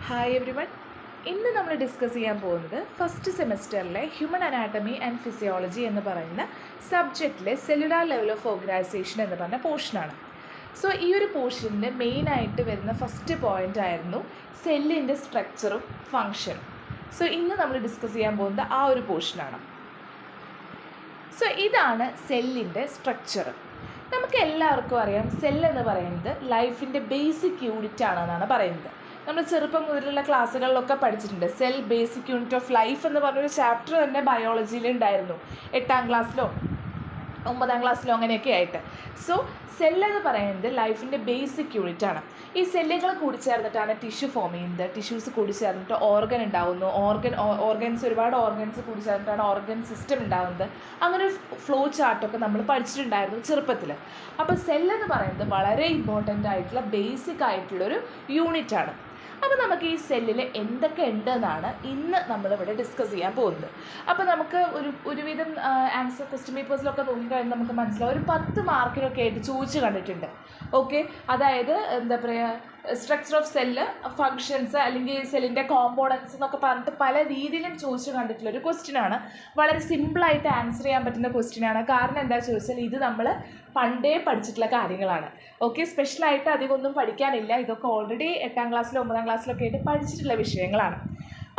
Hi every one. ഇന്ന് നമ്മൾ discuss ചെയ്യാൻ പോകുന്നത് ഫസ്റ്റ് സെമസ്റ്ററിലെ ഹ്യൂമൻ അനാട്ടമി ആൻഡ് ഫിസിയോളജി എന്ന് പറയുന്ന സബ്ജക്റ്റിലെ സെല്ലുലാർ ലെവൽ ഓഫ് ഓർഗനൈസേഷൻ എന്ന് പറഞ്ഞ പോർഷനാണ്. സോ ഈ ഒരു പോർഷനിൽ മെയിനായിട്ട് വരുന്ന ഫസ്റ്റ് പോയിൻ്റ് ആയിരുന്നു സെല്ലിൻ്റെ സ്ട്രക്ചറും ഫങ്ഷനും. സോ ഇന്ന് നമ്മൾ ഡിസ്കസ് ചെയ്യാൻ പോകുന്നത് ആ ഒരു പോർഷനാണ്. സോ ഇതാണ് സെല്ലിൻ്റെ സ്ട്രക്ചർ. നമുക്ക് എല്ലാവർക്കും അറിയാം സെല്ലെന്ന് പറയുന്നത് ലൈഫിൻ്റെ ബേസിക് യൂണിറ്റ് ആണെന്നാണ് പറയുന്നത്. നമ്മൾ ചെറുപ്പം മുതലുള്ള ക്ലാസ്സുകളിലൊക്കെ പഠിച്ചിട്ടുണ്ട്. Cell basic unit of life എന്ന് പറഞ്ഞൊരു ചാപ്റ്റർ തന്നെ ബയോളജിയിൽ ഉണ്ടായിരുന്നു, 8ാം ക്ലാസ്സിലോ 9ാം ക്ലാസ്സിലോ അങ്ങനെയൊക്കെ ആയിട്ട്. സോ സെല്ലെന്ന് പറയുന്നത് ലൈഫിൻ്റെ ബേസിക് യൂണിറ്റ് ആണ്. ഈ സെല്ലുകൾ കൂടി ചേർന്നിട്ടാണ് ടിഷ്യൂ ഫോം ചെയ്യുന്നത്. ടിഷ്യൂസ് കൂടി ചേർന്നിട്ട് ഓർഗൻ ഉണ്ടാകുന്നു. ഓർഗൻസ് ഒരുപാട് ഓർഗൻസ് കൂടി ചേർന്നിട്ടാണ് ഓർഗൻ സിസ്റ്റം ഉണ്ടാകുന്നത്. അങ്ങനെ ഒരു ഫ്ലോ ചാർട്ടൊക്കെ നമ്മൾ പഠിച്ചിട്ടുണ്ടായിരുന്നു ചെറുപ്പത്തിൽ. അപ്പോൾ സെല്ലെന്ന് പറയുന്നത് വളരെ ഇമ്പോർട്ടൻ്റ് ആയിട്ടുള്ള ബേസിക് ആയിട്ടുള്ളൊരു യൂണിറ്റ് ആണ്. അപ്പോൾ നമുക്ക് ഈ സെല്ലിൽ എന്തൊക്കെ ഉണ്ടെന്നാണ് ഇന്ന് നമ്മളിവിടെ ഡിസ്കസ് ചെയ്യാൻ പോകുന്നത്. അപ്പോൾ നമുക്ക് ഒരുവിധം ആൻസർ ക്വസ്റ്റ്യൻ പേപ്പേഴ്സിലൊക്കെ നോക്കിക്കഴിഞ്ഞാൽ നമുക്ക് മനസ്സിലാവും, ഒരു 10 മാർക്കിനൊക്കെ ആയിട്ട് ചോദിച്ച് കണ്ടിട്ടുണ്ട്. ഓക്കെ, അതായത് എന്താ പറയുക, സ്ട്രക്ചർ ഓഫ് സെല്ല്, ഫങ്ഷൻസ് അല്ലെങ്കിൽ സെല്ലിൻ്റെ കോമ്പോണൻസ് എന്നൊക്കെ പറഞ്ഞിട്ട് പല രീതിയിലും ചോദിച്ചു കണ്ടിട്ടുള്ളൊരു ക്വസ്റ്റ്യനാണ്. വളരെ സിമ്പിളായിട്ട് ആൻസർ ചെയ്യാൻ പറ്റുന്ന ക്വസ്റ്റ്യനാണ്. കാരണം എന്താ ചോദിച്ചാൽ ഇത് നമ്മൾ പണ്ടേ പഠിച്ചിട്ടുള്ള കാര്യങ്ങളാണ്. ഓക്കെ, സ്പെഷ്യലായിട്ട് അധികമൊന്നും പഠിക്കാനില്ല. ഇതൊക്കെ ഓൾറെഡി 8ാം ക്ലാസ്സിലോ 9ാം ക്ലാസ്സിലൊക്കെ ആയിട്ട് പഠിച്ചിട്ടുള്ള വിഷയങ്ങളാണ്.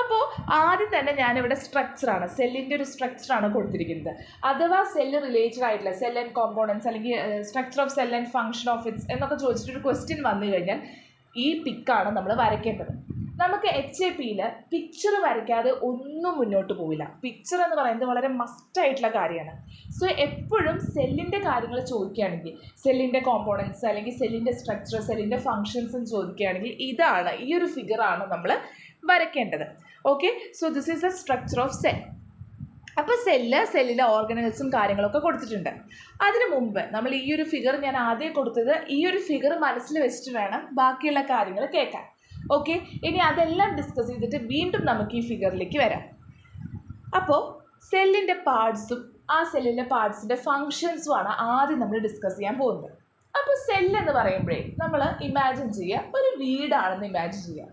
അപ്പോൾ ആദ്യം തന്നെ ഞാനിവിടെ സ്ട്രക്ചറാണ്, സെല്ലിൻ്റെ ഒരു സ്ട്രക്ചറാണ് കൊടുത്തിരിക്കുന്നത്. അഥവാ സെല്ല് റിലേറ്റഡ് ആയിട്ടുള്ള സെൽ ആൻഡ് കോമ്പോണൻസ് അല്ലെങ്കിൽ structure of cell and function of its എന്നൊക്കെ ചോദിച്ചിട്ടൊരു ക്വസ്റ്റ്യൻ വന്നു കഴിഞ്ഞാൽ ഈ പിക്കാണ് നമ്മൾ വരയ്ക്കേണ്ടത്. നമുക്ക് HAPയിൽ പിക്ചർ വരയ്ക്കാതെ ഒന്നും മുന്നോട്ട് പോവില്ല. പിക്ചർ എന്ന് പറയുന്നത് വളരെ മസ്റ്റായിട്ടുള്ള കാര്യമാണ്. സോ എപ്പോഴും സെല്ലിൻ്റെ കാര്യങ്ങൾ ചോദിക്കുകയാണെങ്കിൽ, സെല്ലിൻ്റെ കോമ്പോണൻസ് അല്ലെങ്കിൽ സെല്ലിൻ്റെ സ്ട്രക്ചർ, സെല്ലിൻ്റെ ഫങ്ഷൻസും ചോദിക്കുകയാണെങ്കിൽ ഇതാണ്, ഈ ഒരു ഫിഗറാണ് നമ്മൾ വരയ്ക്കേണ്ടത്. Okay, so this is the structure of cell. അപ്പോൾ സെല്ലിലെ ഓർഗനൽസും കാര്യങ്ങളൊക്കെ കൊടുത്തിട്ടുണ്ട്. അതിനു മുമ്പ് നമ്മൾ ഈ ഒരു ഫിഗർ ഞാൻ ആദ്യം കൊടുത്തത്, ഈ ഒരു ഫിഗർ മനസ്സിൽ വെച്ചിട്ട് വേണം ബാക്കിയുള്ള കാര്യങ്ങൾ കേൾക്കാൻ. ഓക്കെ, ഇനി അതെല്ലാം ഡിസ്കസ് ചെയ്തിട്ട് വീണ്ടും നമുക്ക് ഈ ഫിഗറിലേക്ക് വരാം. അപ്പോൾ സെല്ലിൻ്റെ പാർട്സും ആ സെല്ലിൻ്റെ പാർട്സിൻ്റെ ഫങ്ഷൻസുമാണ് ആദ്യം നമ്മൾ ഡിസ്കസ് ചെയ്യാൻ പോകുന്നത്. അപ്പോൾ സെല്ലെന്ന് പറയുമ്പോഴേ നമ്മൾ ഇമാജിൻ ചെയ്യുക, ഒരു വീടാണെന്ന് ഇമാജിൻ ചെയ്യുക.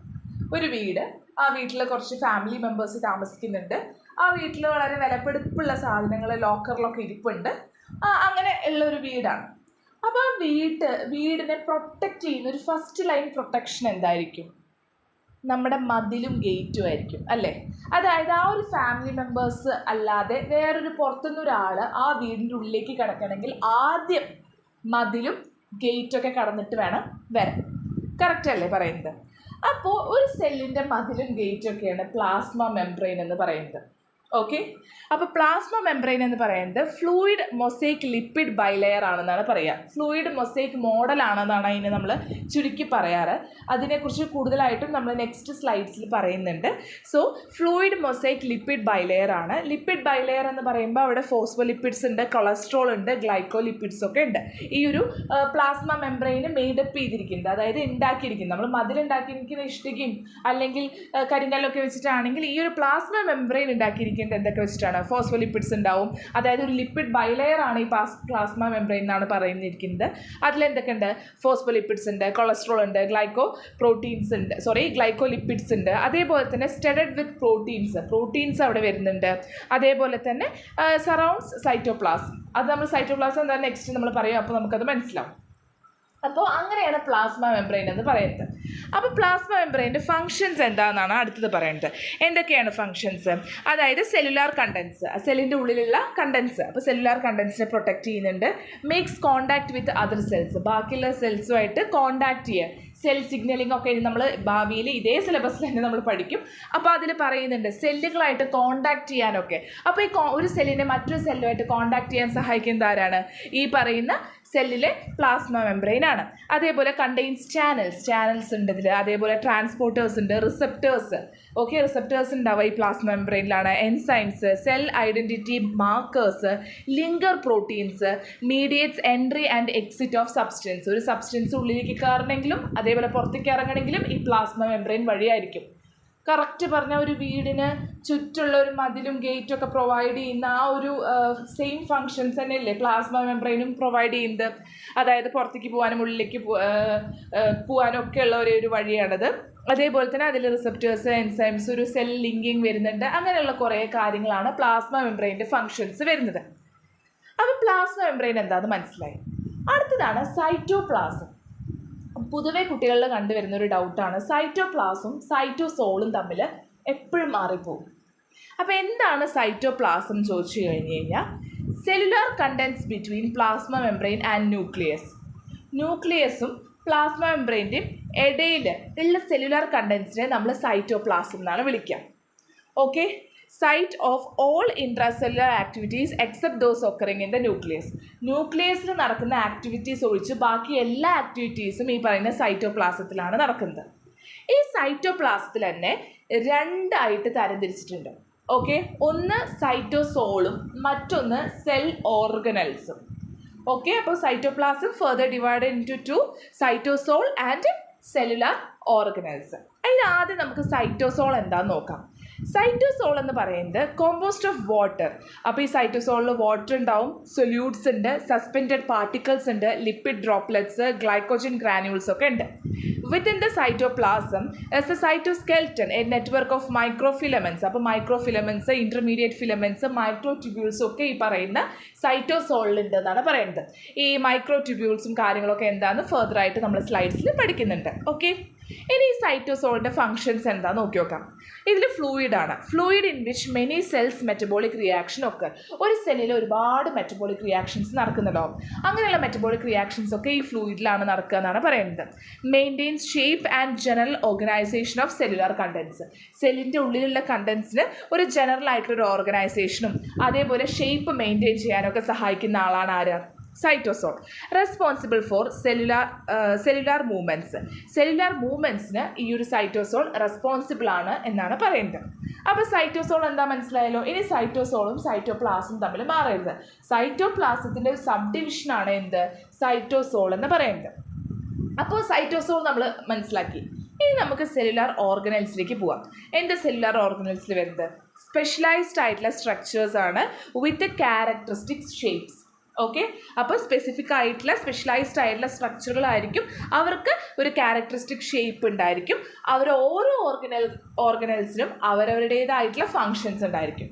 ഒരു വീട്, ആ വീട്ടിൽ കുറച്ച് ഫാമിലി മെമ്പേഴ്സ് താമസിക്കുന്നുണ്ട്. ആ വീട്ടിൽ വളരെ വിലപിടിപ്പുള്ള സാധനങ്ങൾ ലോക്കറിലൊക്കെ ഇരിപ്പുണ്ട്. അങ്ങനെ ഉള്ളൊരു വീടാണ്. അപ്പോൾ ആ വീടിനെ പ്രൊട്ടക്റ്റ് ചെയ്യുന്ന ഒരു ഫസ്റ്റ് ലൈൻ പ്രൊട്ടക്ഷൻ എന്തായിരിക്കും? നമ്മുടെ മതിലും ഗേറ്റും ആയിരിക്കും, അല്ലേ? അതായത് ആ ഒരു ഫാമിലി മെമ്പേഴ്സ് അല്ലാതെ വേറൊരു പുറത്തുനിന്ന് ഒരാൾ ആ വീടിൻ്റെ ഉള്ളിലേക്ക് കിടക്കണമെങ്കിൽ ആദ്യം മതിലും ഗേറ്റൊക്കെ കടന്നിട്ട് വേണം വരാൻ. കറക്റ്റ് അല്ലേ പറയുന്നത്? അപ്പോൾ ഒരു സെല്ലിൻ്റെ മതിലും ഗേറ്റൊക്കെയാണ് പ്ലാസ്മ മെംബ്രെയിൻ എന്ന് പറയുന്നത്. ഓക്കെ, അപ്പോൾ പ്ലാസ്മ മെംബ്രെയിൻ എന്ന് പറയുന്നത് ഫ്ലൂയിഡ് മൊസൈക്ക് ലിപ്പിഡ് ബൈലെയർ ആണെന്നാണ് പറയുക. ഫ്ലൂയിഡ് മൊസൈക്ക് മോഡലാണെന്നാണ് അതിന് നമ്മൾ ചുരുക്കി പറയാറ്. അതിനെക്കുറിച്ച് കൂടുതലായിട്ടും നമ്മൾ നെക്സ്റ്റ് സ്ലൈഡ്സിൽ പറയുന്നുണ്ട്. So fluid mosaic lipid bilayer ആണ്. ലിപ്പിഡ് ബൈലെയർ എന്ന് പറയുമ്പോൾ അവിടെ ഫോസ്ഫോലിപ്പിഡ്സ് ഉണ്ട്, കൊളസ്ട്രോൾ ഉണ്ട്, ഗ്ലൈക്കോലിപ്പിഡ്സ് ഒക്കെ ഉണ്ട്. ഈ ഒരു പ്ലാസ്മ മെംബ്രെയിന് മെയ്ഡപ്പ് ചെയ്തിരിക്കുന്നത്, അതായത് ഉണ്ടാക്കിയിരിക്കുന്നത്, നമ്മൾ മതിലുണ്ടാക്കിയിരിക്കുന്ന ഇഷ്ടികയും അല്ലെങ്കിൽ കരിങ്കല്ലൊക്കെ വെച്ചിട്ടാണെങ്കിൽ ഈ ഒരു പ്ലാസ്മ മെംബ്രെയിൻ ഉണ്ടാക്കിയിരിക്കുന്നത് എന്തൊക്കെ വെച്ചിട്ടാണ്? ഫോസ്ഫോലിപ്പിഡ്സ് ഉണ്ടാവും. അതായത് ഒരു ലിപ്പിഡ് ബൈലെയർ ആണ് ഈ പ്ലാസ്മ മെംബ്രെയിൻ എന്നാണ് പറയുന്നിരിക്കുന്നത്. അതിലെന്തൊക്കെ ഉണ്ട്? ഫോസ്ഫോലിപ്പിഡ്സ് ഉണ്ട്, കൊളസ്ട്രോൾ ഉണ്ട്, ഗ്ലൈക്കോലിപ്പിഡ്സ് ഉണ്ട്. അതേപോലെ തന്നെ സ്റ്റഡഡ് വിത്ത് പ്രോട്ടീൻസ് അവിടെ വരുന്നുണ്ട്. അതേപോലെ തന്നെ സറൗണ്ട്സ് സൈറ്റോപ്ലാസം. അത് നമ്മൾ സൈറ്റോപ്ലാസം എന്താ നെക്സ്റ്റ് നമ്മൾ പറയും, അപ്പോൾ നമുക്കത് മനസ്സിലാവും. അപ്പോൾ അങ്ങനെയാണ് പ്ലാസ്മ മെംബ്രെയിൻ എന്ന് പറയുന്നത്. അപ്പോൾ പ്ലാസ്മ മെംബ്രെയിൻ്റെ ഫങ്ഷൻസ് എന്താണെന്നാണ് അടുത്തത് പറയുന്നത്. എന്തൊക്കെയാണ് ഫങ്ഷൻസ്? അതായത് സെല്ലുലാർ കണ്ടൻസ്, സെല്ലിൻ്റെ ഉള്ളിലുള്ള കണ്ടൻസ്. അപ്പോൾ സെല്ലുലാർ കണ്ടൻസിനെ പ്രൊട്ടക്റ്റ് ചെയ്യുന്നുണ്ട്. Makes contact with other cells, ബാക്കിയുള്ള സെൽസുമായിട്ട് കോണ്ടാക്ട് ചെയ്യുക. സെൽ സിഗ്നലിംഗ് ഒക്കെ നമ്മൾ ഭാവിയിൽ ഇതേ സിലബസിൽ തന്നെ നമ്മൾ പഠിക്കും. അപ്പോൾ അതിൽ പറയുന്നുണ്ട് സെല്ലുകളായിട്ട് കോണ്ടാക്ട് ചെയ്യാനൊക്കെ. അപ്പോൾ ഈ ഒരു സെല്ലിനെ മറ്റൊരു സെല്ലുമായിട്ട് കോണ്ടാക്ട് ചെയ്യാൻ സഹായിക്കുന്നത് ആരാണ്? ഈ പറയുന്ന സെല്ലിലെ പ്ലാസ്മ മെംബ്രെയിൻ ആണ്. അതേപോലെ കണ്ടെയ്ൻസ് ചാനൽസ് ഉണ്ട് ഇതിൽ. അതേപോലെ ട്രാൻസ്പോർട്ടേഴ്സ് ഉണ്ട്, റിസപ്റ്റേഴ്സ്. ഓക്കെ, റിസപ്റ്റേഴ്സ് ഉണ്ടാവുക ഈ പ്ലാസ്മ മെംബ്രെയിനിലാണ്. Enzymes, cell identity markers, linker proteins, mediates entry and exit of substance. ഒരു സബ്സ്റ്റൻസ് ഉള്ളിലേക്ക് കയറണമെങ്കിലും അതേപോലെ പുറത്തേക്ക് ഇറങ്ങണമെങ്കിലും ഈ പ്ലാസ്മ മെംബ്രെയിൻ വഴിയായിരിക്കും. കറക്റ്റ് പറഞ്ഞ ഒരു വീടിന് ചുറ്റുള്ള ഒരു മതിലും ഗേറ്റും ഒക്കെ പ്രൊവൈഡ് ചെയ്യുന്ന ആ ഒരു സെയിം ഫങ്ഷൻസ് തന്നെയല്ലേ പ്ലാസ്മ മെംബ്രെയിനും പ്രൊവൈഡ് ചെയ്യുന്നത്. അതായത് പുറത്തേക്ക് പോകാനും ഉള്ളിലേക്ക് പോകാനും ഒക്കെ ഉള്ള ഒരു വഴിയാണത്. അതേപോലെ തന്നെ അതിൽ റിസപ്റ്റേഴ്സ്, എൻസൈംസ്, ഒരു സെൽ ലിങ്കിങ് വരുന്നുണ്ട്. അങ്ങനെയുള്ള കുറേ കാര്യങ്ങളാണ് പ്ലാസ്മ മെംബ്രെയിൻ്റെ ഫങ്ഷൻസ് വരുന്നത്. അപ്പോൾ പ്ലാസ്മ മെംബ്രെയിൻ എന്താണെന്ന് മനസ്സിലായി. അടുത്തതാണ് സൈറ്റോപ്ലാസം. പൊതുവെ കുട്ടികളിൽ കണ്ടുവരുന്ന ഒരു ഡൗട്ടാണ്, സൈറ്റോപ്ലാസും സൈറ്റോസോളും തമ്മിൽ എപ്പോഴും മാറിപ്പോകും. അപ്പോൾ എന്താണ് സൈറ്റോപ്ലാസം ചോദിച്ചു കഴിഞ്ഞ് കഴിഞ്ഞാൽ, cellular contents between plasma membrane and nucleus. ന്യൂക്ലിയസും പ്ലാസ്മ മെംബ്രെയിൻ്റെയും ഇടയിൽ ഉള്ള സെല്ലുലാർ കണ്ടൻസിനെ നമ്മൾ സൈറ്റോപ്ലാസം എന്നാണ് വിളിക്കുക. Okay, site of all intracellular activities except those occurring in the nucleus. ന്യൂക്ലിയസിൽ നടക്കുന്ന ആക്ടിവിറ്റീസ് ഒഴിച്ച് ബാക്കി എല്ലാ ആക്ടിവിറ്റീസും ഈ പറയുന്ന സൈറ്റോപ്ലാസത്തിലാണ് നടക്കുന്നത്. ഈ സൈറ്റോപ്ലാസത്തിൽ തന്നെ രണ്ടായിട്ട് തരംതിരിച്ചിട്ടുണ്ട്. ഓക്കെ, ഒന്ന് സൈറ്റോസോളും മറ്റൊന്ന് സെൽ ഓർഗനൽസും. ഓക്കെ, അപ്പോൾ cytoplasm further divided into two, cytosol and cellular organelles. അതിൽ ആദ്യം നമുക്ക് സൈറ്റോസോൾ എന്താണെന്ന് നോക്കാം. സൈറ്റോസോൾ എന്ന് പറയുന്നത് കോമ്പോസ്റ്റ് ഓഫ് വാട്ടർ. അപ്പോൾ ഈ സൈറ്റോസോളിൽ വാട്ടർ ഉണ്ടാവും, സൊല്യൂട്ട്സ് ഉണ്ട്, സസ്പെൻഡഡ് പാർട്ടിക്കിൾസ് ഉണ്ട്, ലിപ്പിഡ് ഡ്രോപ്ലെറ്റ്സ്, ഗ്ലൈക്കോജൻ ഗ്രാനുൾസ് ഒക്കെ ഉണ്ട്. Within the cytoplasm is a cytoskeleton, a network of microfilaments. അപ്പോൾ മൈക്രോഫിലമെൻറ്റ്സ്, ഇൻ്റർമീഡിയറ്റ് ഫിലമെൻറ്റ്സ്, മൈക്രോ ട്യൂബ്യൂൾസും ഒക്കെ ഈ പറയുന്ന സൈറ്റോസോളിലുണ്ട് എന്നാണ് പറയുന്നത്. ഈ മൈക്രോ ട്യൂബ്യൂൾസും കാര്യങ്ങളൊക്കെ എന്താണെന്ന് ഫർദറായിട്ട് നമ്മൾ സ്ലൈഡ്സിൽ പഠിക്കുന്നുണ്ട്. ഓക്കെ, ഇനി ഈ സൈറ്റോസോളിൻ്റെ ഫങ്ഷൻസ് എന്താണെന്ന് നോക്കി നോക്കാം. ഇതിൽ ഫ്ലൂയിഡാണ്. Fluid in which many cells metabolic reaction ഒക്കെ. ഒരു സെല്ലിൽ ഒരുപാട് മെറ്റബോളിക് റിയാക്ഷൻസ് നടക്കുന്നുണ്ടാവും. അങ്ങനെയുള്ള മെറ്റബോളിക് റിയാക്ഷൻസ് ഒക്കെ ഈ ഫ്ലൂയിഡിലാണ് നടക്കുക എന്നാണ് പറയുന്നത്. Maintains shape and general organisation of cellular contents. സെല്ലിൻ്റെ ഉള്ളിലുള്ള കണ്ടൻസിന് ഒരു ജനറൽ ആയിട്ടുള്ളൊരു ഓർഗനൈസേഷനും അതേപോലെ ഷേപ്പ് മെയിൻറ്റെയിൻ ചെയ്യാനൊക്കെ സഹായിക്കുന്ന ആളാണ് ആര്? Cytosol. Responsible for cellular movements. Cellular മൂവ്മെൻറ്റ്സിന് ഈ ഒരു സൈറ്റോസോൾ റെസ്പോൺസിബിൾ ആണ് എന്നാണ് പറയുന്നത്. അപ്പോൾ സൈറ്റോസോൾ എന്താ മനസ്സിലായല്ലോ. ഇനി സൈറ്റോസോളും സൈറ്റോപ്ലാസും തമ്മിൽ മാറരുത്. സൈറ്റോപ്ലാസത്തിൻ്റെ സബ് ഡിവിഷനാണ് എന്ത്? സൈറ്റോസോൾ എന്ന് പറയുന്നത്. അപ്പോൾ സൈറ്റോസോൾ നമ്മൾ മനസ്സിലാക്കി. ഇനി നമുക്ക് സെല്ലുലാർ ഓർഗനൽസിലേക്ക് പോവാം. എന്താ സെല്ലുലാർ ഓർഗനൽസിൽ വരുന്നത്? സ്പെഷ്യലൈസ്ഡ് ആയിട്ടുള്ള സ്ട്രക്ചേഴ്സ് ആണ് വിത്ത് ക്യാരക്ടറിസ്റ്റിക് ഷേപ്സ്. ഓക്കെ, അപ്പോൾ സ്പെസിഫിക് ആയിട്ടുള്ള സ്പെഷ്യലൈസ്ഡ് ആയിട്ടുള്ള സ്ട്രക്ചറുകളായിരിക്കും. അവർക്ക് ഒരു ക്യാരക്ടറിസ്റ്റിക് ഷേപ്പ് ഉണ്ടായിരിക്കും. അവർ ഓരോ ഓർഗനൽസിനും അവരവരുടേതായിട്ടുള്ള ഫങ്ഷൻസ് ഉണ്ടായിരിക്കും.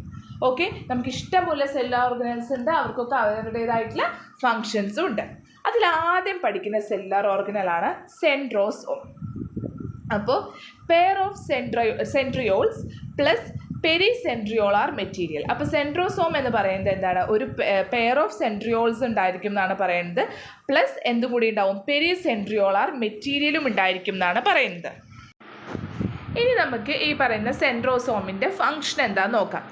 ഓക്കെ, നമുക്ക് ഇഷ്ടംപോലെ സെല്ലുലാർ ഓർഗനൽസ് ഉണ്ട്, അവർക്കൊക്കെ അവരുടേതായിട്ടുള്ള ഫങ്ഷൻസും ഉണ്ട്. അതിലാദ്യം പഠിക്കുന്ന സെല്ലുലാർ ഓർഗനലാണ് സെൻട്രോസോം. അപ്പോൾ pair of centrioles plus pericentriolar material. അപ്പോൾ സെൻട്രോസോം എന്ന് പറയുന്നത് എന്താണ്? ഒരു പെയർ ഓഫ് സെൻട്രിയോൾസ് ഉണ്ടായിരിക്കും എന്നാണ് പറയുന്നത്. പ്ലസ് എന്തും കൂടി ഉണ്ടാവും? പെരിസെൻട്രിയോളാർ മെറ്റീരിയലും ഉണ്ടായിരിക്കും എന്നാണ് പറയുന്നത്. ഇനി നമുക്ക് ഈ പറയുന്ന സെൻട്രോസോമിൻ്റെ ഫങ്ഷൻ എന്താണെന്ന് നോക്കാം.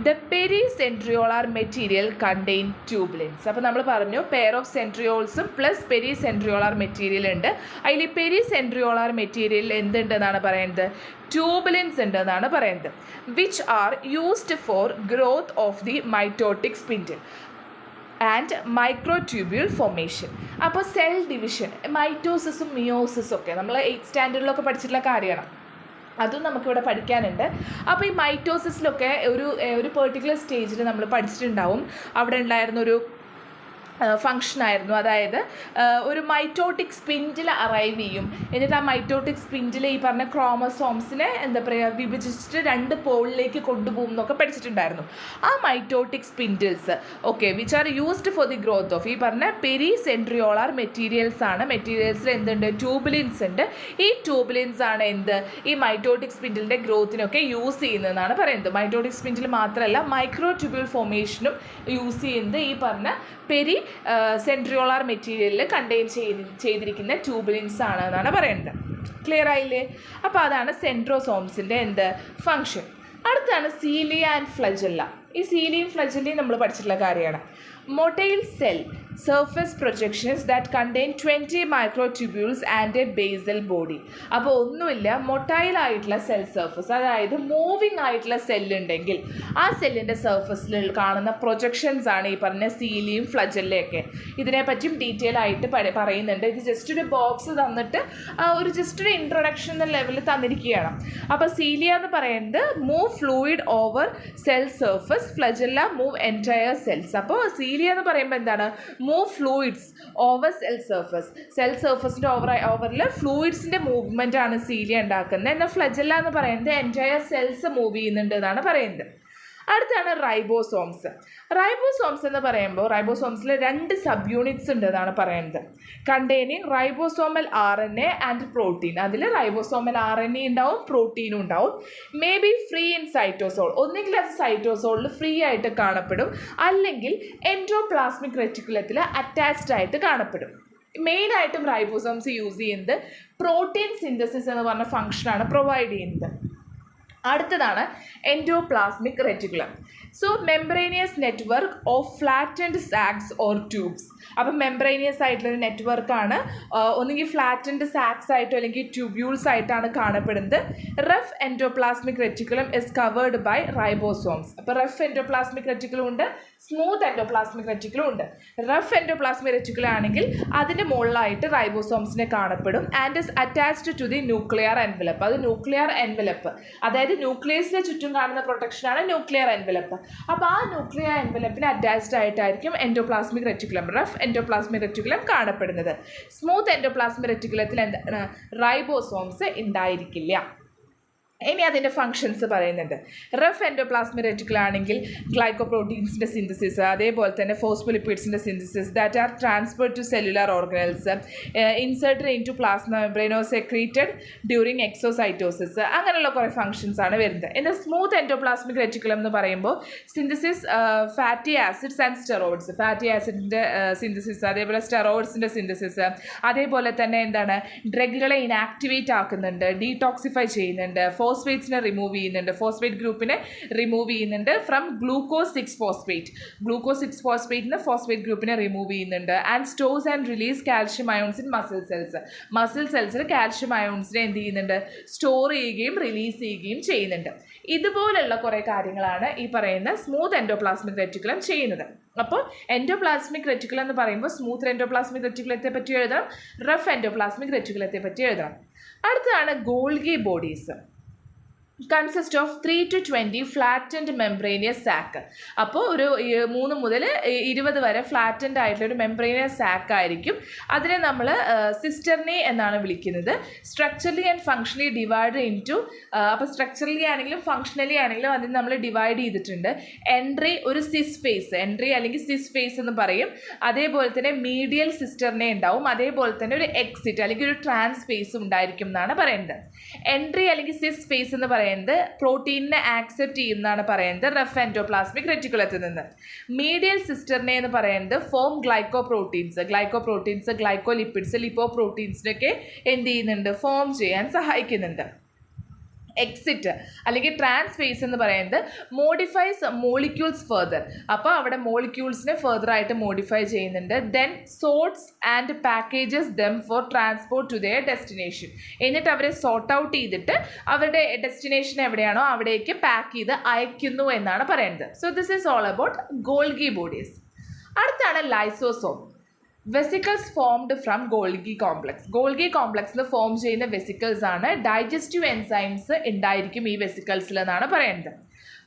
The pericentriolar material contain tubulins. അപ്പോൾ നമ്മൾ പറഞ്ഞു പെയർ ഓഫ് സെൻട്രിയോൾസും പ്ലസ് പെരിസെൻട്രിയോളാർ മെറ്റീരിയൽ ഉണ്ട്. അതിൽ പെരിസെൻട്രിയോളാർ മെറ്റീരിയൽ എന്തുണ്ടെന്നാണ് പറയുന്നത്? ട്യൂബുലിൻസ് ഉണ്ടെന്നാണ് പറയുന്നത്. Which are used for growth of the mitotic spindle and microtubule formation. അപ്പോൾ സെൽ ഡിവിഷൻ, മൈറ്റോസിസും മിയോസിസും ഒക്കെ നമ്മൾ 8th സ്റ്റാൻഡേർഡിലൊക്കെ പഠിച്ചിട്ടുള്ള കാര്യമാണ്. അതും നമുക്കിവിടെ പഠിക്കാനുണ്ട്. അപ്പോൾ ഈ മൈറ്റോസിസിലൊക്കെ ഒരു പെർട്ടിക്കുലർ സ്റ്റേജിൽ നമ്മൾ പഠിച്ചിട്ടുണ്ടാവും. അവിടെ ഉണ്ടായിരുന്നൊരു ഫങ്ഷനായിരുന്നു. അതായത് ഒരു മൈറ്റോട്ടിക് സ്പിൻഡിൽ അറൈവ് ചെയ്യും. എന്നിട്ട് ആ മൈറ്റോട്ടിക് സ്പിൻഡിൽ ഈ പറഞ്ഞ ക്രോമസോംസിനെ എന്താ പറയുക വിഭജിച്ചിട്ട് 2 പോളിലേക്ക് കൊണ്ടുപോകും എന്നൊക്കെ പഠിച്ചിട്ടുണ്ടായിരുന്നു. ആ mitotic spindles okay which are used for the growth of ഈ പറഞ്ഞ പെരിസെൻട്രിയോളാർ മെറ്റീരിയൽസ് ആണ്. മെറ്റീരിയൽസിൽ എന്തുണ്ട്? ട്യൂബുലിൻസ് ഉണ്ട്. ഈ ട്യൂബുലിൻസ് ആണ് എന്ത്? ഈ മൈറ്റോട്ടിക് സ്പിൻഡിലിൻ്റെ ഗ്രോത്തിനൊക്കെ യൂസ് ചെയ്യുന്നതെന്നാണ് പറയുന്നത്. മൈറ്റോട്ടിക് സ്പിൻഡിൽ മാത്രമല്ല മൈക്രോട്യൂബ്യൂൾ ഫോർമേഷനും യൂസ് ചെയ്യുന്നത് ഈ പറഞ്ഞ സെൻട്രിയോളാർ മെറ്റീരിയലിൽ കണ്ടെയ്ൻ ചെയ്തിരിക്കുന്ന ട്യൂബുലിൻസ് ആണ് എന്നാണ് പറയുന്നത്. ക്ലിയർ ആയില്ലേ? അപ്പോൾ അതാണ് സെൻട്രോസോംസിൻ്റെ എന്ത് ഫങ്ഷൻ. അടുത്താണ് സീലിയ ആൻഡ് ഫ്ലജല്ല. ഈ സീലിയും ഫ്ലജല്ലയും നമ്മൾ പഠിച്ചിട്ടുള്ള കാര്യമാണ്. Motile cell surface projections that contain 20 microtubules and a basal body. അപ്പോൾ ഒന്നുമില്ല, മൊട്ടൈലായിട്ടുള്ള സെൽ സർഫസ്, അതായത് മൂവിങ് ആയിട്ടുള്ള സെല്ലുണ്ടെങ്കിൽ ആ സെല്ലിൻ്റെ സർഫസിൽ കാണുന്ന പ്രൊജക്ഷൻസ് ആണ് ഈ പറഞ്ഞ സീലിയും ഫ്ലജല്ലയൊക്കെ. ഇതിനെപ്പറ്റിയും ഡീറ്റെയിൽ ആയിട്ട് പറയുന്നുണ്ട്. ഇത് ജസ്റ്റ് ഒരു ബോക്സ് തന്നിട്ട് ജസ്റ്റ് ഒരു ഇൻട്രൊഡക്ഷൻ എന്ന ലെവലിൽ തന്നിരിക്കുകയാണ്. അപ്പോൾ സീലിയ എന്ന് പറയുന്നത് move fluid over cell surface, flagella move entire cells. അപ്പോൾ സീലിയ എന്ന് പറയുമ്പോൾ എന്താണ്? Move fluids over cell surface. Cell സർഫസിൻ്റെ ഓവറിൽ ഫ്ലൂയിഡ്സിൻ്റെ മൂവ്മെൻ്റ് ആണ് സീലിയ ഉണ്ടാക്കുന്നത്. എന്നാൽ ഫ്ലജല്ല എന്ന് പറയുന്നത് എൻറ്റയർ സെൽസ് മൂവ് ചെയ്യുന്നുണ്ട് എന്നാണ് പറയുന്നത്. അടുത്താണ് റൈബോസോംസ്. റൈബോസോംസ് എന്ന് പറയുമ്പോൾ റൈബോസോംസിൽ 2 സബ് യൂണിറ്റ്സ് ഉണ്ട് എന്നാണ് പറയുന്നത്. Containing ribosomal RNA and protein. അതിൽ റൈബോസോമൽ RNA ഉണ്ടാവും, പ്രോട്ടീനും ഉണ്ടാവും. May be free in cytosol. ഒന്നുകിൽ അത് സൈറ്റോസോളിൽ ഫ്രീ ആയിട്ട് കാണപ്പെടും, അല്ലെങ്കിൽ എൻഡോപ്ലാസ്മിക് റെറ്റിക്കുലത്തിൽ അറ്റാച്ച്ഡ് ആയിട്ട് കാണപ്പെടും. മെയിനായിട്ടും റൈബോസോംസ് യൂസ് ചെയ്യുന്നത് പ്രോട്ടീൻ സിന്തസിസ് എന്ന് പറഞ്ഞ ഫംഗ്ഷനാണ് പ്രൊവൈഡ് ചെയ്യുന്നത്. അടുത്തതാണ് endoplasmic reticulum. So membranous network of flattened sacs or tubes. അപ്പം മെംബ്രേനിയസ് ആയിട്ടുള്ളൊരു നെറ്റ്വർക്കാണ്, ഒന്നുകിൽ ഫ്ലാറ്റൻഡ് സാക്സ് ആയിട്ടോ അല്ലെങ്കിൽ ട്യൂബ്യൂൾസ് ആയിട്ടാണ് കാണപ്പെടുന്നത്. Rough endoplasmic reticulum is covered by ribosomes. അപ്പോൾ റഫ് എൻഡോപ്ലാസ്മിക് റെറ്റിക്കുലം ഉണ്ട്, സ്മൂത്ത് എൻഡോപ്ലാസ്മിക് റെറ്റിക്കുലം ഉണ്ട്. റഫ് എൻഡോപ്ലാസ്മിക് റെറ്റിക്കുലം ആണെങ്കിൽ അതിൻ്റെ മുകളിലായിട്ട് റൈബോസോംസിനെ കാണപ്പെടും. And is attached to the nuclear envelope. അത് ന്യൂക്ലിയർ എൻവലപ്പ്, അതായത് ന്യൂക്ലിയസിന് ചുറ്റും കാണുന്ന പ്രൊട്ടക്ഷനാണ് ന്യൂക്ലിയർ എൻവലപ്പ്. അപ്പോൾ ആ ന്യൂക്ലിയർ എൻവലപ്പിന് അറ്റാച്ച്ഡ് ആയിട്ടായിരിക്കും endoplasmic reticulum, rough endoplasmic reticulum കാണപ്പെടുന്നത്. സ്മൂത്ത് എൻഡോപ്ലാസ്മിക് റെറ്റിക്കുലത്തിൽ എന്താണ്? റൈബോസോംസ് ഉണ്ടായിരിക്കില്ല. ഇനി അതിൻ്റെ ഫങ്ഷൻസ് പറയുന്നുണ്ട്. റഫ് എൻഡോപ്ലാസ്മിക് റെറ്റിക്കുലം ആണെങ്കിൽ ഗ്ലൈക്കോപ്രോട്ടീൻസിൻ്റെ സിന്തസിസ്, അതേപോലെ തന്നെ ഫോസ്ഫോലിപ്പിഡ്സിൻ്റെ synthesis that are transferred to cellular organelles, inserted into plasma membrane or secreted during exocytosis, അങ്ങനെയുള്ള കുറേ ഫങ്ഷൻസ് ആണ് വരുന്നത്. എന്നാൽ സ്മൂത്ത് എൻഡോപ്ലാസ്മിക് റെറ്റിക്കുലം എന്ന് പറയുമ്പോൾ synthesis fatty acids and steroids, fatty ആസിഡിൻ്റെ സിന്തസിസ്, അതേപോലെ സ്റ്റെറോയിഡ്സിൻ്റെ സിന്തസിസ്, അതേപോലെ തന്നെ എന്താണ്, ഡ്രഗുകളെ ഇനാക്ടിവേറ്റ് ആക്കുന്നുണ്ട്, ഡീടോക്സിഫൈ ചെയ്യുന്നുണ്ട്, ഫോസ്ഫേറ്റ്സിനെ റിമൂവ് ചെയ്യുന്നുണ്ട്, ഫോസ്ഫേറ്റ് ഗ്രൂപ്പിനെ റിമൂവ് ചെയ്യുന്നുണ്ട് ഫ്രം ഗ്ലൂക്കോസ് 6-ഫോസ്ഫേറ്റ്. ഗ്ലൂക്കോസ് 6-ഫോസ്ഫേറ്റിന് ഫോസ്ഫേറ്റ് ഗ്രൂപ്പിനെ റിമൂവ് ചെയ്യുന്നുണ്ട്. And stores and release calcium ions in muscle cells. Muscle സെൽസിൽ കാൽഷ്യം അയോൺസിനെ എന്ത് ചെയ്യുന്നുണ്ട്? സ്റ്റോർ ചെയ്യുകയും റിലീസ് ചെയ്യുകയും ചെയ്യുന്നുണ്ട്. ഇതുപോലുള്ള കുറേ കാര്യങ്ങളാണ് ഈ പറയുന്ന സ്മൂത്ത് എൻഡോപ്ലാസ്മിക് റെറ്റിക്കുലം ചെയ്യുന്നത്. അപ്പോൾ എൻഡോപ്ലാസ്മിക് റെറ്റിക്കുലം എന്ന് പറയുമ്പോൾ സ്മൂത്ത് എൻഡോപ്ലാസ്മിക് റെറ്റിക്കുലത്തെ പറ്റി എഴുതണം, റഫ് എൻഡോപ്ലാസ്മിക് റെറ്റിക്കുലത്തെ പറ്റി എഴുതണം. അടുത്തതാണ് Golgi bodies. Consist of 3 to 20 flattened membranous sac. അപ്പോൾ ഒരു 3 മുതൽ 20 വരെ ഫ്ലാറ്റൻഡ് ആയിട്ടുള്ള ഒരു മെംബ്രേനിയസ് സാക്ക് ആയിരിക്കും. അതിനെ നമ്മൾ സിസ്റ്റർനി എന്നാണ് വിളിക്കുന്നത്. Structurally and functionally divide into, അപ്പോൾ സ്ട്രക്ചറലി ആണെങ്കിലും ഫങ്ഷണലി ആണെങ്കിലും അതിന് നമ്മൾ ഡിവൈഡ് ചെയ്തിട്ടുണ്ട്. എൻട്രി ഒരു സിസ് ഫേസ്, എൻട്രി അല്ലെങ്കിൽ സിസ് ഫേസ് എന്ന് പറയും. അതേപോലെ തന്നെ മീഡിയൽ സിസ്റ്റർനെ ഉണ്ടാവും. അതേപോലെ തന്നെ ഒരു എക്സിറ്റ് അല്ലെങ്കിൽ ഒരു ട്രാൻസ് ഫേസും ഉണ്ടായിരിക്കും എന്നാണ് പറയുന്നത്. എൻട്രി അല്ലെങ്കിൽ സിസ് ഫേസ് എന്ന് പറയുന്നത് പ്രോട്ടീനിനെ ആക്സെപ്റ്റ് ചെയ്യുന്നതാണ് പറയുന്നത് റഫ് എൻഡോപ്ലാസ്മിക് റെറ്റിക്കുലത്തിൽ നിന്ന്. മീഡിയൽ സിസ്റ്റർനെ എന്ന് പറയുന്നത് ഫോം ഗ്ലൈക്കോപ്രോട്ടീൻസ്, ഗ്ലൈക്കോലിപ്പിഡ്സ്, ലിപ്പോപ്രോട്ടീൻസിനൊക്കെ എന്ത് ചെയ്യുന്നുണ്ട്? ഫോം ചെയ്യാൻ സഹായിക്കുന്നുണ്ട്. എക്സിറ്റ് അല്ലെങ്കിൽ ട്രാൻസ് ഫേസ് എന്ന് പറയുന്നത് മോഡിഫൈസ് മോളിക്യൂൾസ് ഫെർദർ. അപ്പോൾ അവിടെ മോളിക്യൂൾസിനെ ഫെർദർ ആയിട്ട് മോഡിഫൈ ചെയ്യുന്നുണ്ട്. Then sorts and packages them for transport to their destination. എന്നിട്ട് അവരെ സോർട്ട് ഔട്ട് ചെയ്തിട്ട് അവരുടെ ഡെസ്റ്റിനേഷൻ എവിടെയാണോ അവിടേക്ക് പാക്ക് ചെയ്ത് അയക്കുന്നു എന്നാണ് പറയുന്നത്. So this is all about Golgi bodies. അടുത്താണ് lysosome. Vesicles formed from Golgi complex. Golgi കോംപ്ലക്സിൽ ഫോം ചെയ്യുന്ന വെസിക്കിൾസ് ആണ്. ഡൈജസ്റ്റീവ് എൻസൈംസ് ഉണ്ടായിരിക്കും ഈ വെസിക്കിൾസിൽ എന്നാണ് പറയുന്നത്.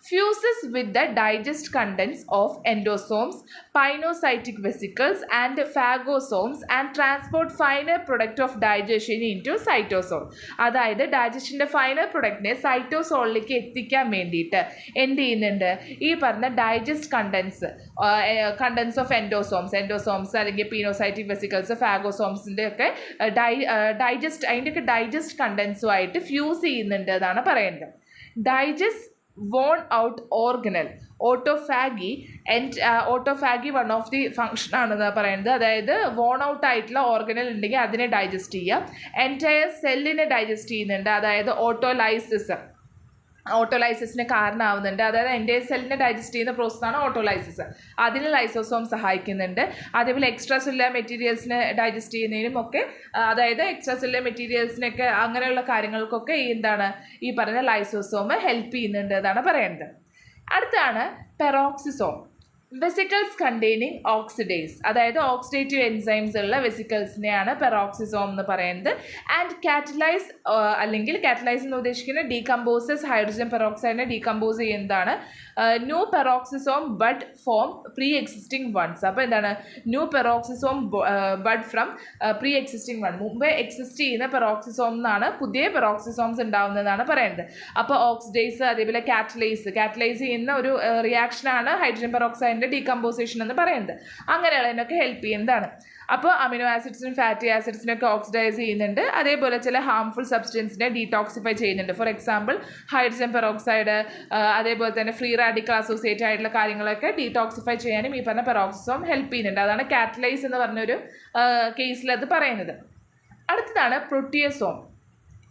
Fuses with the digest contents of endosomes, pinocytic vesicles and phagosomes and transport final product of digestion into cytosol. അതായത് ഡൈജഷൻ്റെ ഫൈനൽ പ്രൊഡക്റ്റിനെ സൈറ്റോസോളിലേക്ക് എത്തിക്കാൻ വേണ്ടിയിട്ട് എന്ത് ചെയ്യുന്നുണ്ട്? ഈ പറഞ്ഞ ഡൈജസ്റ്റ് കണ്ടൻസ് ഓഫ് എൻഡോസോംസ് അല്ലെങ്കിൽ പീനോസൈറ്റിക് വെസിക്കിൾസ്, ഫാഗോസോംസിൻ്റെ ഒക്കെ അതിൻ്റെയൊക്കെ ഡൈജസ്റ്റ് കണ്ടൻസുമായിട്ട് ഫ്യൂസ് ചെയ്യുന്നുണ്ട് എന്നാണ് പറയുന്നത്. Digest worn out organelle autophagy one of the function ആണെന്ന് പറയുന്നത്. അതായത് വോൺ ഔട്ട് ആയിട്ടുള്ള ഓർഗനൽ ഉണ്ടെങ്കിൽ അതിനെ ഡൈജസ്റ്റ് ചെയ്യുക. എൻറ്റയർ സെല്ലിനെ ഡൈജസ്റ്റ് ചെയ്യുന്നുണ്ട്, അതായത് ഓട്ടോലൈസിസ്. ഓട്ടോലൈസിസിന് കാരണമാവുന്നുണ്ട്. അതായത് എൻ്റെ സെല്ലിനെ ഡൈജസ്റ്റ് ചെയ്യുന്ന പ്രോസസ്സാണ് ഓട്ടോലൈസിസ്. അതിന് ലൈസോസോം സഹായിക്കുന്നുണ്ട്. അതേപോലെ എക്സ്ട്രാ സെല്ലുലാർ മെറ്റീരിയൽസിനെ ഡൈജസ്റ്റ് ചെയ്യുന്നതിനും ഒക്കെ, അതായത് എക്സ്ട്രാ സെല്ലുലാർ മെറ്റീരിയൽസിനൊക്കെ അങ്ങനെയുള്ള കാര്യങ്ങൾക്കൊക്കെ ഈ പറയുന്ന ലൈസോസോം ഹെൽപ്പ് ചെയ്യുന്നുണ്ട് എന്നാണ് പറയുന്നത്. അടുത്താണ് പെറോക്സിസോം. വെസിക്കിൾസ് കണ്ടെയ്നിങ് ഓക്സിഡേസ്, അതായത് ഓക്സിഡേറ്റീവ് എൻസൈംസ് ഉള്ള വെസിക്കിൾസിനെയാണ് പെറോക്സിസോം എന്ന് പറയുന്നത്. ആൻഡ് കാറ്റലൈസ് അല്ലെങ്കിൽ കാറ്റലൈസ് എന്ന് ഉദ്ദേശിക്കുന്നത് ഡീകമ്പോസസ് ഹൈഡ്രജൻ പെറോക്സൈഡിനെ ഡീകമ്പോസ് ചെയ്യുന്നതാണ്. New peroxisome bud form pre existing ones. അപ്പോൾ എന്താണ് new peroxisome bud from pre existing one, മുമ്പേ എക്സിസ്റ്റ് ചെയ്യുന്ന പെറോക്സിസോം എന്നാണ് പുതിയ പെറോക്സിസോംസ് ഉണ്ടാവുന്നതെന്നാണ് പറയുന്നത്. അപ്പോൾ ഓക്സിഡേസ് അതേപോലെ കാറ്റലൈസ് ചെയ്യുന്ന ഒരു റിയാക്ഷനാണ് ഹൈഡ്രജൻ പെറോക്സൈഡിൻ്റെ ഡീകമ്പോസിഷൻ എന്ന് പറയുന്നത്. അങ്ങനെയുള്ളതിനൊക്കെ ഹെൽപ്പ് ചെയ്യുന്നതാണ്. അപ്പോൾ അമിനോ ആസിഡ്സിനും ഫാറ്റി ആസിഡ്സിനൊക്കെ ഓക്സിഡൈസ് ചെയ്യുന്നുണ്ട്. അതേപോലെ ചില ഹാംഫുൾ സബ്സ്റ്റൻസിനെ ഡീടോക്സിഫൈ ചെയ്യുന്നുണ്ട്. ഫോർ എക്സാമ്പിൾ ഹൈഡ്രജൻ പെറോക്സൈഡ്, അതേപോലെ തന്നെ ഫ്രീ റാഡിക്കൽ അസോസിയേറ്റ് ആയിട്ടുള്ള കാര്യങ്ങളൊക്കെ ഡീടോക്സിഫൈ ചെയ്യാനും ഈ പറഞ്ഞ പെറോക്സിസോം ഹെൽപ്പ് ചെയ്യുന്നുണ്ട്. അതാണ് കാറ്റലൈസ് എന്ന് പറഞ്ഞൊരു കേസിൽ അത് പറയുന്നത്. അടുത്തതാണ് പ്രോട്ടിയസോം.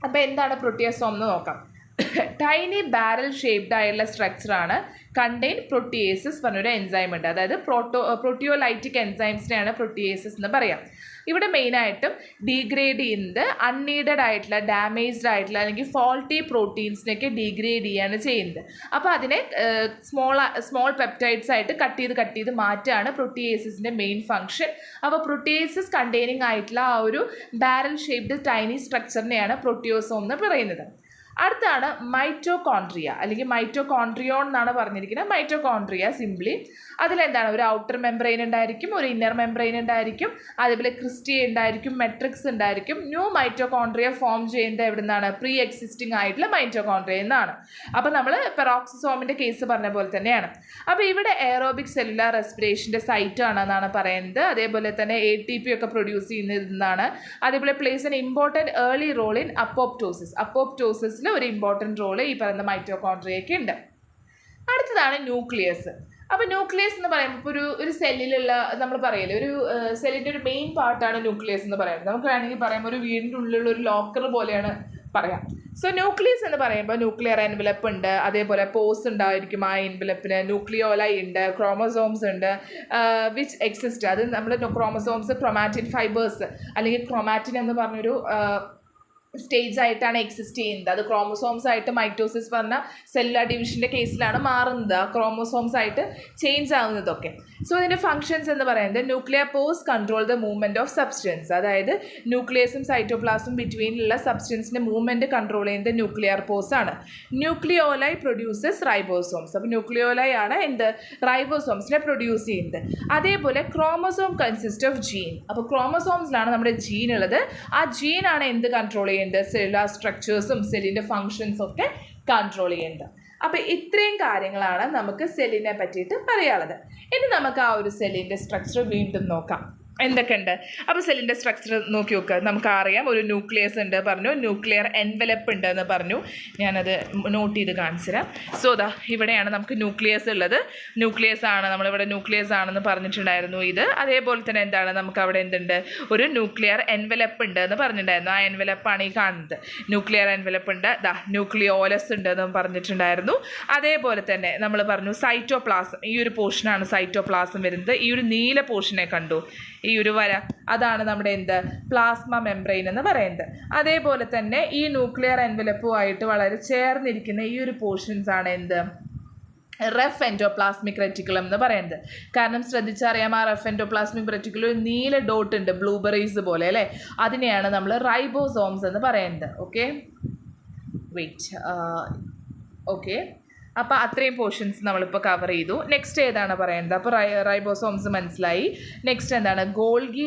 അപ്പോൾ എന്താണ് പ്രോട്ടിയസോം എന്ന് നോക്കാം. ടൈനി ബാരൽ ഷേപ്ഡ് ആയിട്ടുള്ള സ്ട്രക്ചറാണ് കണ്ടെയ്ൻ പ്രോട്ടിയേസസ് പറഞ്ഞൊരു എൻസൈം ഉണ്ട്. അതായത് പ്രോട്ടിയോലൈറ്റിക് എൻസൈംസിനെയാണ് പ്രോട്ടിയേസസ് എന്ന് പറയാം. ഇവിടെ മെയിനായിട്ടും ഡീഗ്രേഡ് ചെയ്യുന്നത് അൺനീഡഡ് ആയിട്ടുള്ള ഡാമേജ്ഡ് ആയിട്ടുള്ള അല്ലെങ്കിൽ ഫോൾട്ടി പ്രോട്ടീൻസിനൊക്കെ ഡീഗ്രേഡ് ചെയ്യാണ് ചെയ്യുന്നത്. അപ്പോൾ അതിനെ സ്മോൾ പെപ്റ്റൈഡ്സ് ആയിട്ട് കട്ട് ചെയ്ത് മാറ്റാണ് പ്രോട്ടിയേസസിൻ്റെ മെയിൻ ഫംഗ്ഷൻ. അപ്പോൾ പ്രോട്ടിയേസസ് കണ്ടെയ്നിങ് ആയിട്ടുള്ള ആ ഒരു ബാരൽ ഷേപ്ഡ് ടൈനി സ്ട്രക്ചറിനെയാണ് പ്രോട്ടിയോസോം എന്ന് പറയുന്നത്. അടുത്താണ് മൈറ്റോകോൺട്രിയ അല്ലെങ്കിൽ മൈറ്റോകോൺട്രിയോൺ എന്നാണ് പറഞ്ഞിരിക്കുന്നത്. മൈറ്റോകോൺട്രിയ സിംപ്ലി അതിലെന്താണ് ഒരു ഔട്ടർ മെംബ്രെയിൻ ഉണ്ടായിരിക്കും, ഒരു ഇന്നർ മെംബ്രെയിൻ ഉണ്ടായിരിക്കും, അതേപോലെ ക്രിസ്റ്റിയ ഉണ്ടായിരിക്കും, മെട്രിക്സ് ഉണ്ടായിരിക്കും. ന്യൂ മൈറ്റോകോൺട്രിയ ഫോം ചെയ്യുന്നത് എവിടെ നിന്നാണ്? പ്രീ എക്സിസ്റ്റിംഗ് ആയിട്ടുള്ള മൈറ്റോകോൺട്രിയ എന്നാണ്. അപ്പോൾ നമ്മൾ പെറോക്സിസോമിൻ്റെ കേസ് പറഞ്ഞ പോലെ തന്നെയാണ്. അപ്പോൾ ഇവിടെ എയറോബിക് സെല്ലുലാർ റെസ്പിറേഷൻ്റെ സൈറ്റ് ആണെന്നാണ് പറയുന്നത്. അതേപോലെ തന്നെ ATP ഒക്കെ പ്രൊഡ്യൂസ് ചെയ്യുന്നതാണ്. അതേപോലെ plays an important early role in അപ്പോപ്റ്റോസിസിൽ ഒരു ഇമ്പോർട്ടൻറ്റ് റോള് ഈ പറയുന്ന മൈറ്റോകോൺട്രിയയ്ക്ക് ഉണ്ട്. അടുത്തതാണ് ന്യൂക്ലിയസ്. അപ്പോൾ ന്യൂക്ലിയസ് എന്ന് പറയുമ്പോൾ ഒരു സെല്ലിലുള്ള നമ്മൾ പറയില്ലേ ഒരു സെല്ലിൻ്റെ ഒരു മെയിൻ പാർട്ടാണ് ന്യൂക്ലിയസ് എന്ന് പറയുന്നത്. നമുക്ക് വേണമെങ്കിൽ പറയുമ്പോൾ ഒരു വീടിൻ്റെ ഉള്ളിലുള്ള ഒരു ലോക്കർ പോലെയാണ് പറയാം. സോ ന്യൂക്ലിയസ് എന്ന് പറയുമ്പോൾ ന്യൂക്ലിയർ എൻവലപ്പ് ഉണ്ട്, അതേപോലെ പോസ് ഉണ്ടായിരിക്കും ആ എൻവലപ്പിന്, ന്യൂക്ലിയോലൈ ഉണ്ട്, ക്രോമസോംസ് ഉണ്ട് വിച്ച് എക്സിസ്റ്റ്. അത് നമ്മൾ ക്രോമസോംസ് ക്രൊമാറ്റിൻ ഫൈബേഴ്സ് അല്ലെങ്കിൽ ക്രൊമാറ്റിൻ എന്ന് പറഞ്ഞൊരു സ്റ്റേജ് ആയിട്ടാണ് എക്സിസ്റ്റ് ചെയ്യുന്നത്. അത് ക്രോമോസോംസ് ആയിട്ട് മൈറ്റോസിസ് പറഞ്ഞ സെല്ലുലാർ ഡിവിഷൻ്റെ കേസിലാണ് മാറുന്നത്, ആ ക്രോമോസോംസ് ആയിട്ട് ചേഞ്ച് ആവുന്നതൊക്കെ. സോ ഇതിൻ്റെ ഫങ്ഷൻസ് എന്ന് പറയുന്നത് nuclear pores control the movement of substance. അതായത് ന്യൂക്ലിയസും സൈറ്റോപ്ലാസും ബിറ്റ്വീനിലുള്ള സബ്സ്റ്റൻസിൻ്റെ മൂവ്മെൻറ്റ് കൺട്രോൾ ചെയ്യുന്നത് ന്യൂക്ലിയർ പോസ് ആണ്. Nucleoli produces ribosomes. അപ്പോൾ ന്യൂക്ലിയോലൈ ആണ് റൈബോസോംസിനെ പ്രൊഡ്യൂസ് ചെയ്യുന്നത്. അതേപോലെ ക്രോമോസോം കൺസിസ്റ്റ് ഓഫ് ജീൻ. അപ്പോൾ ക്രോമോസോംസിലാണ് നമ്മുടെ ജീൻ ഉള്ളത്. ആ ജീനാണ് എന്ത് കൺട്രോൾ ചെയ്യുന്നത്? സെല്ലുലാർ സ്ട്രക്ചേഴ്സും സെല്ലിൻ്റെ ഫങ്ഷൻസും ഒക്കെ കൺട്രോൾ ചെയ്യുന്നത്. അപ്പോൾ ഇത്രയും കാര്യങ്ങളാണ് നമുക്ക് സെല്ലിനെ പറ്റിയിട്ട് പറയാനുള്ളത്. ഇനി നമുക്ക് ആ ഒരു സെല്ലിൻ്റെ സ്ട്രക്ചർ വീണ്ടും നോക്കാം. എന്തൊക്കെയുണ്ട്? അപ്പോൾ സെല്ലിൻ്റെ സ്ട്രക്ചർ നോക്കി നോക്കുക. നമുക്കറിയാം ഒരു ന്യൂക്ലിയസ് ഉണ്ട് പറഞ്ഞു, ന്യൂക്ലിയർ എൻവലപ്പ് ഉണ്ട് എന്ന് പറഞ്ഞു. ഞാനത് നോട്ട് ചെയ്ത് കാണിച്ചു തരാം. സോ ദാ ഇവിടെയാണ് നമുക്ക് ന്യൂക്ലിയസ് ഉള്ളത്. ന്യൂക്ലിയസ് ആണ്, നമ്മളിവിടെ ന്യൂക്ലിയസ് ആണെന്ന് പറഞ്ഞിട്ടുണ്ടായിരുന്നു ഇത്. അതേപോലെ തന്നെ എന്താണ് നമുക്ക് അവിടെ എന്തുണ്ട്? ഒരു ന്യൂക്ലിയർ എൻവലപ്പ് ഉണ്ട് എന്ന് പറഞ്ഞിട്ടുണ്ടായിരുന്നു. ആ എൻവലപ്പാണ് ഈ കാണുന്നത്. ന്യൂക്ലിയർ എൻവലപ്പ് ഉണ്ട്, ദാ ന്യൂക്ലിയോലസ് ഉണ്ട് എന്ന് പറഞ്ഞിട്ടുണ്ടായിരുന്നു. അതേപോലെ തന്നെ നമ്മൾ പറഞ്ഞു സൈറ്റോപ്ലാസം, ഈ ഒരു പോർഷനാണ് സൈറ്റോപ്ലാസം വരുന്നത്. ഈ ഒരു നീല പോർഷനെ കണ്ടു, ഈ ഒരു വര, അതാണ് നമ്മുടെ പ്ലാസ്മ മെംബ്രെയിൻ എന്ന് പറയുന്നത്. അതേപോലെ തന്നെ ഈ ന്യൂക്ലിയർ എൻവലപ്പുമായിട്ട് വളരെ ചേർന്നിരിക്കുന്ന ഈ ഒരു പോർഷൻസ് ആണ് റഫ് എൻഡോപ്ലാസ്മിക് റെറ്റിക്കുലം എന്ന് പറയുന്നത്. കാരണം ശ്രദ്ധിച്ചറിയാം, ആ റഫ് എൻഡോപ്ലാസ്മിക് റെറ്റിക്കുലം ഒരു നീല ഡോട്ട് ഉണ്ട് ബ്ലൂബെറീസ് പോലെ അല്ലേ, അതിനെയാണ് നമ്മൾ റൈബോസോംസ് എന്ന് പറയുന്നത്. ഓക്കെ അപ്പോൾ അത്രയും പോർഷൻസ് നമ്മളിപ്പോൾ കവർ ചെയ്തു. നെക്സ്റ്റ് ഏതാണ് പറയുന്നത്? അപ്പോൾ റൈബോസോംസ് മനസ്സിലായി. നെക്സ്റ്റ് എന്താണ്? ഗോൾഗി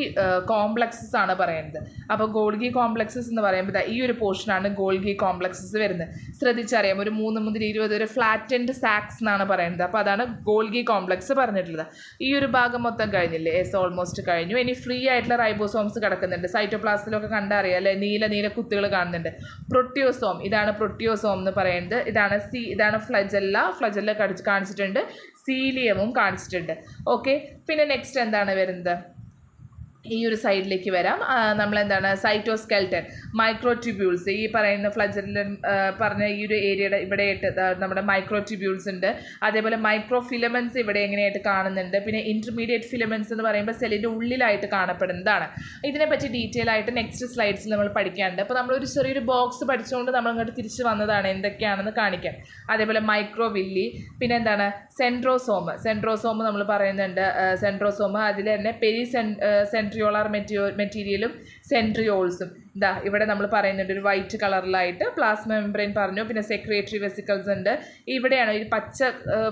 കോംപ്ലക്സസ് ആണ് പറയുന്നത്. അപ്പോൾ ഗോൾഗി കോംപ്ലക്സസ് എന്ന് പറയുമ്പോൾ ഈ ഒരു പോർഷനാണ് ഗോൾഗി കോംപ്ലക്സസ് വരുന്നത്. ശ്രദ്ധിച്ചറിയാം, ഒരു 3 മുതൽ 20 വരെ ഫ്ലാറ്റൻഡ് സാക്സ് എന്നാണ് പറയുന്നത്. അപ്പോൾ അതാണ് ഗോൾഗി കോംപ്ലക്സ് പറഞ്ഞിട്ടുള്ളത്. ഈ ഒരു ഭാഗം മൊത്തം കഴിഞ്ഞില്ലേ? ഓൾമോസ്റ്റ് കഴിഞ്ഞു. ഇനി ഫ്രീ ആയിട്ടുള്ള റൈബോസോംസ് കിടക്കുന്നുണ്ട്. സൈറ്റോപ്ലാസ്റ്റിലൊക്കെ കണ്ടറിയാം അല്ലേ, നീല കുത്തുകൾ കാണുന്നുണ്ട്. പ്രൊട്ടിയോസോം, ഇതാണ് പ്രൊട്ടിയോസോം എന്ന് പറയുന്നത്. ഇതാണ് ഫ്ലജല്ല കാണിച്ചിട്ടുണ്ട്, സീലിയമും കാണിച്ചിട്ടുണ്ട്. ഓക്കെ, പിന്നെ നെക്സ്റ്റ് എന്താണ് വരുന്നത്? ഈ ഒരു സൈഡിലേക്ക് വരാം. നമ്മളെന്താണ് സൈറ്റോസ്കെൽട്ടൻ, മൈക്രോട്യൂബ്യൂൾസ്, ഈ പറയുന്ന ഫ്ലജറിലൻ പറഞ്ഞ ഈ ഒരു ഏരിയയുടെ ഇവിടെയായിട്ട് നമ്മുടെ മൈക്രോട്യൂബ്യൂൾസ് ഉണ്ട്. അതേപോലെ മൈക്രോ ഫിലമെൻറ്റ്സ് ഇവിടെ എങ്ങനെയായിട്ട് കാണുന്നുണ്ട്. പിന്നെ ഇൻ്റർമീഡിയറ്റ് ഫിലമെൻറ്റ്സ് എന്ന് പറയുമ്പോൾ സെല്ലിൻ്റെ ഉള്ളിലായിട്ട് കാണപ്പെടുന്നതാണ്. ഇതിനെപ്പറ്റി ഡീറ്റെയിൽ ആയിട്ട് നെക്സ്റ്റ് സ്ലൈഡ്സിൽ നമ്മൾ പഠിക്കാനുണ്ട്. അപ്പോൾ നമ്മളൊരു ചെറിയൊരു ബോക്സ് പഠിച്ചുകൊണ്ട് നമ്മൾ അങ്ങോട്ട് തിരിച്ച് വന്നതാണ് എന്തൊക്കെയാണെന്ന് കാണിക്കാൻ. അതേപോലെ മൈക്രോവില്ലി, പിന്നെ എന്താണ് സെൻട്രോസോം നമ്മൾ പറയുന്നുണ്ട്. സെൻട്രോസോം അതിൽ തന്നെ സെൻട്രിയോളാർ മെറ്റീരിയലും സെൻട്രിയോൾസും ഇവിടെ നമ്മൾ പറയുന്നുണ്ട് ഒരു വൈറ്റ് കളറിലായിട്ട്. പ്ലാസ്മ മെംബ്രെയിൻ പറഞ്ഞു. പിന്നെ സെക്രിയേറ്ററി വെസിക്കിൾസ് ഉണ്ട്. ഇവിടെയാണ് ഒരു പച്ച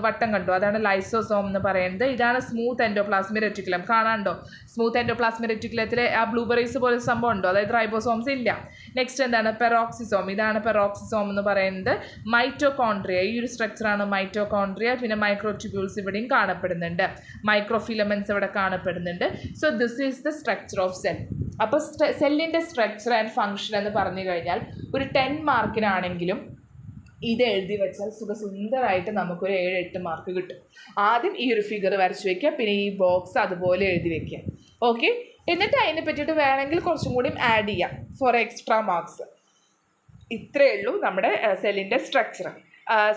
വട്ടം കണ്ടു, അതാണ് ലൈസോസോം എന്ന് പറയുന്നത്. ഇതാണ് സ്മൂത്ത് എൻഡോപ്ലാസ്മിക് റെറ്റിക്കുലം. കാണാണ്ടോ സ്മൂത്ത് എൻഡോപ്ലാസ്മിക് റെറ്റിക്കുലത്തിൽ ആ ബ്ലൂബെറീസ് പോലെ സംഭവം ഉണ്ടോ, അതായത് റൈബോസോംസ് ഇല്ല. നെക്സ്റ്റ് എന്താണ് പെറോക്സിസോം. ഇതാണ് പെറോക്സിസോം എന്ന് പറയുന്നത്. മൈറ്റോകോൺട്രിയ, ഈ ഒരു സ്ട്രക്ചറാണ് മൈറ്റോകോൺട്രിയ. പിന്നെ മൈക്രോട്യൂബ്യൂൾസ് ഇവിടെയും കാണപ്പെടുന്നുണ്ട്. മൈക്രോഫിലമെൻറ്റ്സ് ഇവിടെ കാണപ്പെടുന്നുണ്ട്. So this is the structure of cell. അപ്പോൾ സെല്ലിൻ്റെ സ്ട്രക്ചർ ആൻഡ് ഫങ്ഷൻ എന്ന് പറഞ്ഞു കഴിഞ്ഞാൽ ഒരു 10 മാർക്കിനാണെങ്കിലും ഇത് എഴുതി വെച്ചാൽ സുന്ദരമായിട്ട് നമുക്കൊരു 7-8 മാർക്ക് കിട്ടും. ആദ്യം ഈ ഒരു ഫിഗർ വരച്ച് വയ്ക്കുക, പിന്നെ ഈ ബോക്സ് അതുപോലെ എഴുതി വയ്ക്കുക. ഓക്കെ, എന്നിട്ട് അതിനെ പറ്റിയിട്ട് വേണമെങ്കിൽ കുറച്ചും കൂടി ആഡ് ചെയ്യാം ഫോർ എക്സ്ട്രാ മാർക്സ്. ഇത്രയേ ഉള്ളൂ നമ്മുടെ സെല്ലിൻ്റെ സ്ട്രക്ചർ.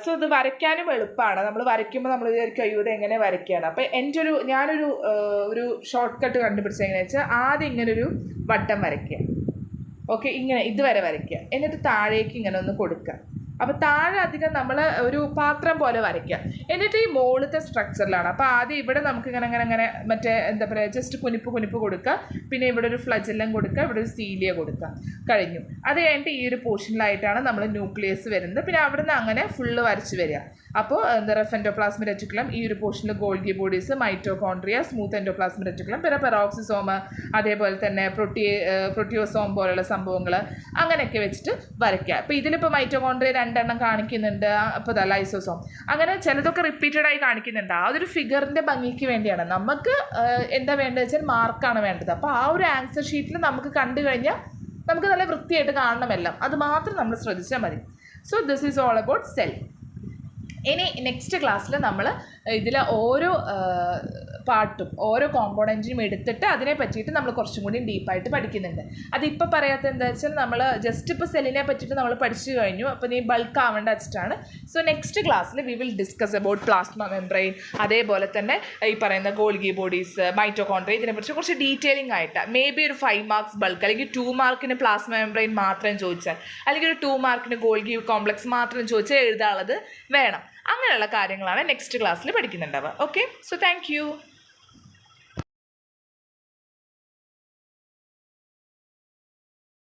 സോ ഇത് വരയ്ക്കാനും എളുപ്പമാണ്. നമ്മൾ വരയ്ക്കുമ്പോൾ നമ്മൾ വിചാരിക്കും അയ്യോ ഇത് എങ്ങനെ വരയ്ക്കുകയാണ്. അപ്പോൾ ഞാനൊരു ഷോർട്ട് കട്ട് കണ്ടുപിടിച്ചത് എങ്ങനെയാണെന്ന് വെച്ചാൽ ആദ്യം ഇങ്ങനൊരു വട്ടം വരയ്ക്കുക. ഓക്കെ, ഇങ്ങനെ ഇതുവരെ വരയ്ക്കുക. എന്നിട്ട് താഴേക്ക് ഇങ്ങനെ ഒന്ന് കൊടുക്കുക. അപ്പോൾ താഴെ അധികം നമ്മൾ ഒരു പാത്രം പോലെ വരയ്ക്കുക. എന്നിട്ട് ഈ മുകളിലത്തെ സ്ട്രക്ചറിലാണ്. അപ്പോൾ ആദ്യം ഇവിടെ നമുക്ക് ഇങ്ങനെ മറ്റേ എന്താ പറയുക ജസ്റ്റ് കുനിപ്പ് കൊടുക്കുക. പിന്നെ ഇവിടെ ഒരു ഫ്ലജെല്ലം കൊടുക്കുക, ഇവിടെ ഒരു സീലിയ കൊടുക്കുക. കഴിഞ്ഞു. അത് കഴിഞ്ഞിട്ട് ഈ ഒരു പോർഷനിലായിട്ടാണ് നമ്മൾ ന്യൂക്ലിയസ് വരുന്നത്. പിന്നെ അവിടെ നിന്ന് അങ്ങനെ ഫുള്ള് വരച്ച് വരിക. അപ്പോൾ റഫ് എൻഡോപ്ലാസ്മിക് റെറ്റിക്കുലം, ഈ ഒരു പോർഷനിൽ Golgi bodies, mitochondria, smooth endoplasmic reticulum, പിന്നെ പെറോക്സിസോം, അതേപോലെ തന്നെ പ്രൊട്ടിയോസോം പോലുള്ള സംഭവങ്ങൾ അങ്ങനെയൊക്കെ വെച്ചിട്ട് വരയ്ക്കുക. അപ്പോൾ ഇതിലിപ്പോൾ മൈറ്റോകോൺട്രിയ 2 എണ്ണം കാണിക്കുന്നുണ്ട്. അപ്പോൾ ലൈസോസോം അങ്ങനെ ചിലതൊക്കെ റിപ്പീറ്റഡ് ആയി കാണിക്കുന്നുണ്ട്. ആ ഒരു ഫിഗറിൻ്റെ ഭംഗിക്ക് വേണ്ടിയാണ്. നമുക്ക് എന്താ വേണ്ടത് വെച്ചാൽ മാർക്കാണ് വേണ്ടത്. അപ്പോൾ ആ ഒരു ആൻസർ ഷീറ്റിൽ നമുക്ക് കണ്ടു കഴിഞ്ഞാൽ നമുക്ക് നല്ല വൃത്തിയായിട്ട് കാണണമെല്ലാം. അത് മാത്രം നമ്മൾ ശ്രദ്ധിച്ചാൽ മതി. So this is all about cell. ഇനി നെക്സ്റ്റ് ക്ലാസ്സിൽ നമ്മൾ ഇതിലെ ഓരോ പാർട്ടും ഓരോ കോമ്പോണൻറ്റിനും എടുത്തിട്ട് അതിനെ പറ്റിയിട്ട് നമ്മൾ കുറച്ചും കൂടി ഡീപ്പായിട്ട് പഠിക്കുന്നുണ്ട്. അതിപ്പോൾ പറയാത്ത എന്താ വെച്ചാൽ നമ്മൾ ജസ്റ്റ് ഇപ്പോൾ സെല്ലിനെ പറ്റിയിട്ട് നമ്മൾ പഠിച്ചു കഴിഞ്ഞു. അപ്പോൾ നീ ബൾക്ക് ആവേണ്ട വെച്ചിട്ടാണ്. സോ നെക്സ്റ്റ് ക്ലാസ്സിൽ we will discuss about plasma membrane, അതേപോലെ തന്നെ ഈ പറയുന്ന ഗോൾഗി ബോഡീസ്, മൈറ്റോകോൺട്രിയ, ഇതിനെക്കുറിച്ച് കുറച്ച് ഡീറ്റെയിലിംഗ് ആയിട്ട് മേ ബി ഒരു 5 മാർക്സ് ബൾക്ക്, അല്ലെങ്കിൽ 2 മാർക്കിന് പ്ലാസ്മ മെംബ്രെയിൻ മാത്രം ചോദിച്ചാൽ, അല്ലെങ്കിൽ ഒരു 2 മാർക്കിന് ഗോൾഗി കോംപ്ലക്സ് മാത്രം ചോദിച്ചാൽ എഴുതാനുള്ളത് വേണം. അങ്ങനെയുള്ള കാര്യങ്ങളാണ് നെക്സ്റ്റ് ക്ലാസ്സിൽ പഠിക്കുന്നുണ്ടാവുക. Okay, so thank U.